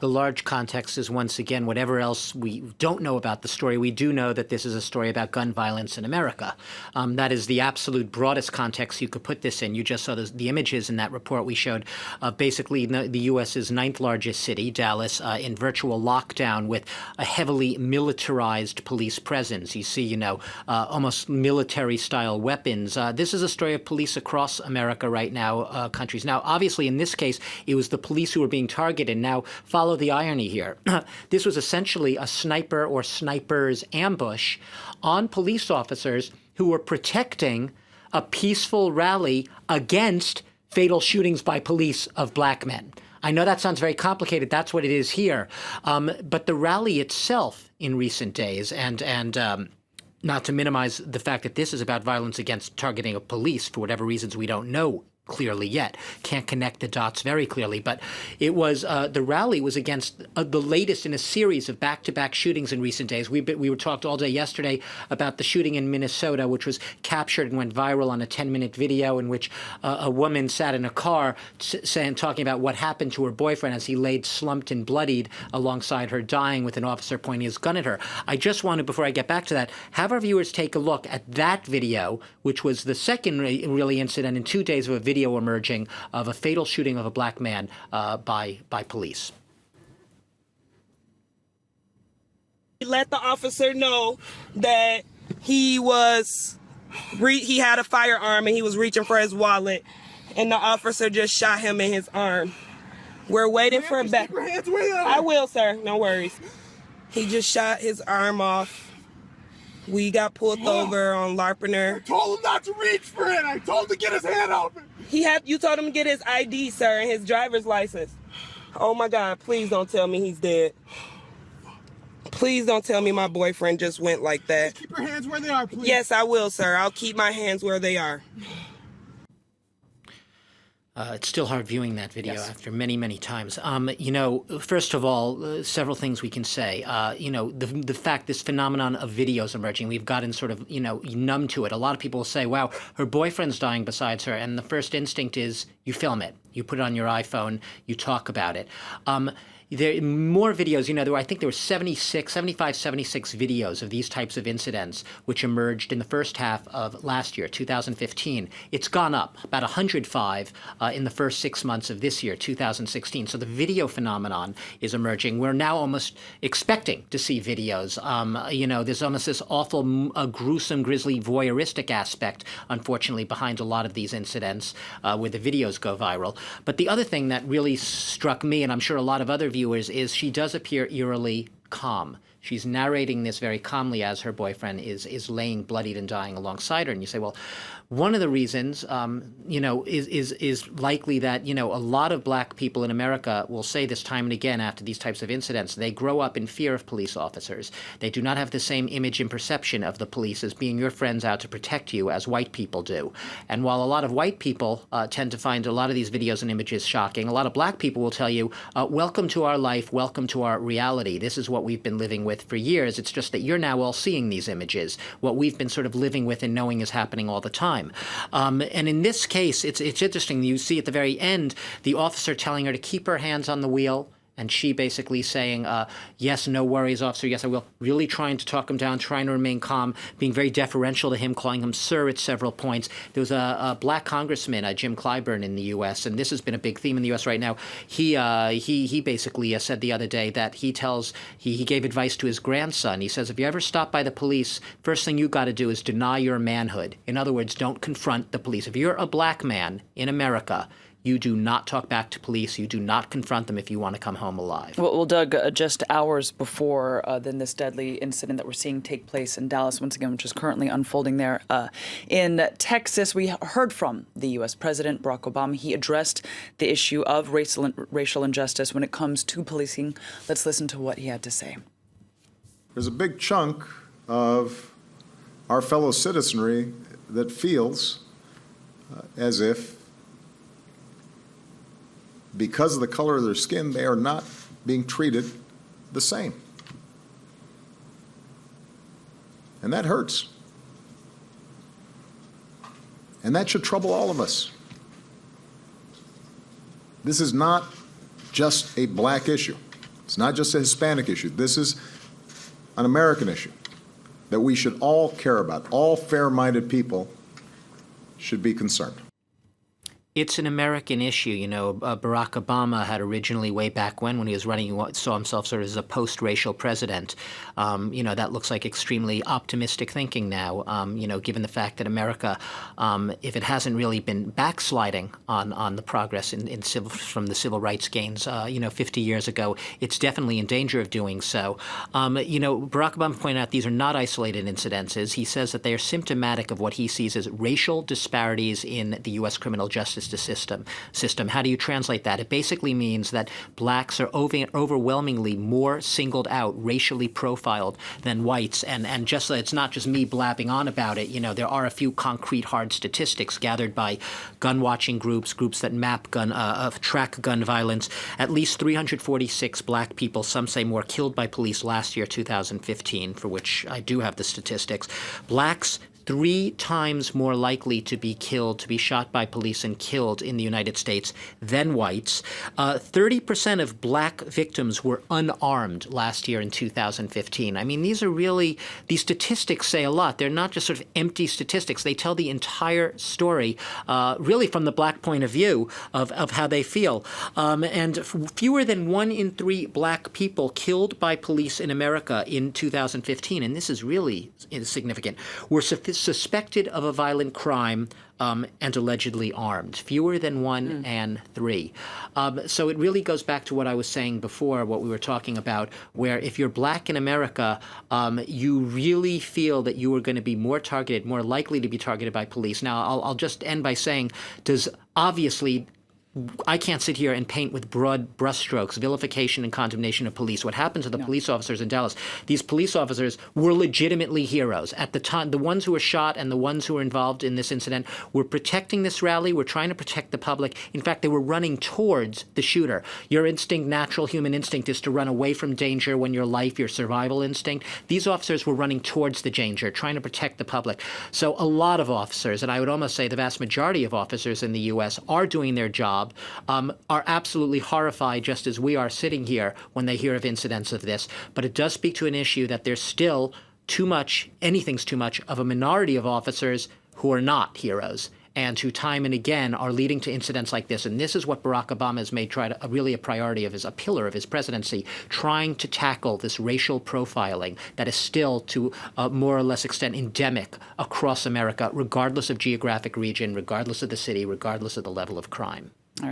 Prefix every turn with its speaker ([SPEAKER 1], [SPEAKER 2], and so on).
[SPEAKER 1] The large context is, once again, whatever else we don't know about the story, we do know that this is a story about gun violence in America. That is the absolute broadest context you could put this in. You just saw the images in that report we showed of basically the U.S.'s ninth largest city, Dallas, in virtual lockdown with a heavily militarized police presence. You see, almost military-style weapons. This is a story of police across America right now, countries. Now, obviously, in this case, it was the police who were being targeted. Now, follow the irony here. This was essentially a sniper or snipers ambush on police officers who were protecting a peaceful rally against fatal shootings by police of black men. I know that sounds very complicated. That's what it is here. But the rally itself in recent days, and not to minimize the fact that this is about violence against targeting of police for whatever reasons we don't know clearly yet, can't connect the dots very clearly, but it was the rally was against the latest in a series of back-to-back shootings in recent days. We were talked all day yesterday about the shooting in Minnesota, which was captured and went viral on a 10-minute video in which a woman sat in a car talking about what happened to her boyfriend as he laid slumped and bloodied alongside her, dying, with an officer pointing his gun at her. I just wanted, before I get back to that, have our viewers take a look at that video, which was the second really incident in 2 days of a video emerging of a fatal shooting of a black man by police.
[SPEAKER 2] He let the officer know that he had a firearm and he was reaching for his wallet, and the officer just shot him in his arm. We're waiting for a back. I will, sir. No worries. He just shot his arm off. We got pulled over on Larpener.
[SPEAKER 3] I told him not to reach for it. I told him to get his hand out of it.
[SPEAKER 2] You told him to get his ID, sir, and his driver's license. Oh my God, please don't tell me he's dead. Please don't tell me my boyfriend just went like that.
[SPEAKER 3] Just keep your hands where they are, please.
[SPEAKER 2] Yes, I will, sir. I'll keep my hands where they are.
[SPEAKER 1] It's still hard viewing that video after many, many times. First of all, several things we can say. The fact this phenomenon of videos emerging, we've gotten sort of, numb to it. A lot of people will say, wow, her boyfriend's dying besides her. And the first instinct is you film it. You put it on your iPhone. You talk about it. There are more videos, I think there were 76 videos of these types of incidents which emerged in the first half of last year, 2015. It's gone up, about 105 in the first 6 months of this year, 2016. So the video phenomenon is emerging. We're now almost expecting to see videos. There's almost this awful, gruesome, grisly, voyeuristic aspect, unfortunately, behind a lot of these incidents where the videos go viral. But the other thing that really struck me, and I'm sure a lot of other viewers, is she does appear eerily calm. She's narrating this very calmly as her boyfriend is laying bloodied and dying alongside her. And you say, well, one of the reasons, is likely that, a lot of black people in America will say this time and again after these types of incidents. They grow up in fear of police officers. They do not have the same image and perception of the police as being your friends out to protect you as white people do. And while a lot of white people tend to find a lot of these videos and images shocking, a lot of black people will tell you, welcome to our life, welcome to our reality. This is what we've been living with for years. It's just that you're now all seeing these images. What we've been sort of living with and knowing is happening all the time. And in this case, it's interesting. You see at the very end, the officer telling her to keep her hands on the wheel, and she basically saying, yes, no worries, officer, yes, I will. Really trying to talk him down, trying to remain calm, being very deferential to him, calling him sir at several points. There was a black congressman, Jim Clyburn, in the U.S., and this has been a big theme in the U.S. right now. He basically said the other day that he gave advice to his grandson. He says, if you ever stop by the police, first thing you got to do is deny your manhood. In other words, don't confront the police. If you're a black man in America, you do not talk back to police. You do not confront them if you want to come home alive.
[SPEAKER 4] Well, Doug, just hours before then this deadly incident that we're seeing take place in Dallas, once again, which is currently unfolding there in Texas, we heard from the U.S. President Barack Obama. He addressed the issue of racial injustice when it comes to policing. Let's listen to what he had to say.
[SPEAKER 3] There's a big chunk of our fellow citizenry that feels as if, because of the color of their skin, they are not being treated the same. And that hurts. And that should trouble all of us. This is not just a black issue. It's not just a Hispanic issue. This is an American issue that we should all care about. All fair-minded people should be concerned.
[SPEAKER 1] It's an American issue. You know, Barack Obama had originally, way back when he was running, saw himself sort of as a post-racial president. You know, that looks like extremely optimistic thinking now, you know, given the fact that America, if it hasn't really been backsliding on the progress from the civil rights gains, you know, 50 years ago, it's definitely in danger of doing so. You know, Barack Obama pointed out these are not isolated incidences. He says that they are symptomatic of what he sees as racial disparities in the U.S. criminal justice system. How do you translate that? It basically means that blacks are overwhelmingly more singled out, racially profiled than whites. And just it's not just me blabbing on about it. You know, there are a few concrete, hard statistics gathered by gun watching groups that map track gun violence. At least 346 black people, some say more, killed by police last year, 2015, for which I do have the statistics. Blacks 3 times more likely to be shot by police and killed in the United States than whites. 30% of black victims were unarmed last year in 2015. I mean, these statistics say a lot. They're not just sort of empty statistics. They tell the entire story, really from the black point of view of how they feel. And fewer than 1 in 3 black people killed by police in America in 2015, and this is really significant, were suspected of a violent crime and allegedly armed. Fewer than 1 and 3. So it really goes back to what I was saying before, what we were talking about, where if you're black in America, you really feel that you are going to be more likely to be targeted by police. Now, I'll just end by saying, obviously, I can't sit here and paint with broad brushstrokes, vilification and condemnation of police. What happened to the police officers in Dallas, these police officers were legitimately heroes. At the time, the ones who were shot and the ones who were involved in this incident were protecting this rally, were trying to protect the public. In fact, they were running towards the shooter. Your instinct, natural human instinct, is to run away from danger when your survival instinct. These officers were running towards the danger, trying to protect the public. So a lot of officers, and I would almost say the vast majority of officers in the U.S., are doing their job, are absolutely horrified, just as we are sitting here, when they hear of incidents of this. But it does speak to an issue that there's still anything's too much of a minority of officers who are not heroes and who time and again are leading to incidents like this. And this is what Barack Obama has made really a priority of a pillar of his presidency, trying to tackle this racial profiling that is still to a more or less extent endemic across America, regardless of geographic region, regardless of the city, regardless of the level of crime.